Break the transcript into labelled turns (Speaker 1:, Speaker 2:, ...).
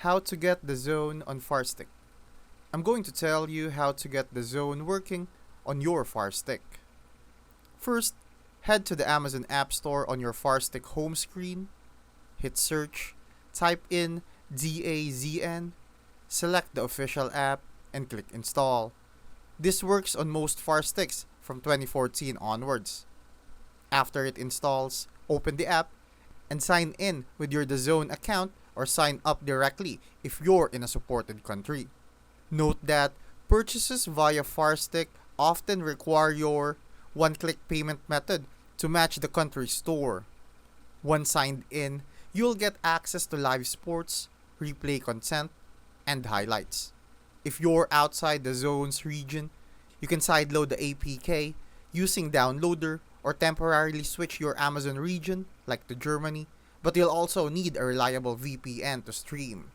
Speaker 1: How to get Dazn on Firestick. I'm going to tell you how to get Dazn working on your Firestick. First, head to the Amazon App Store on your Firestick home screen, hit search, type in Dazn, select the official app, and click install. This works on most Firesticks from 2014 onwards. After it installs, open the app and sign in with your Dazn account or sign up directly if you're in a supported country. Note that purchases via Firestick often require your one-click payment method to match the country's store. Once signed in, you'll get access to live sports, replay content, and highlights. If you're outside the zone's region, you can sideload the APK using downloader or temporarily switch your Amazon region, like to Germany, but you'll also need a reliable VPN to stream.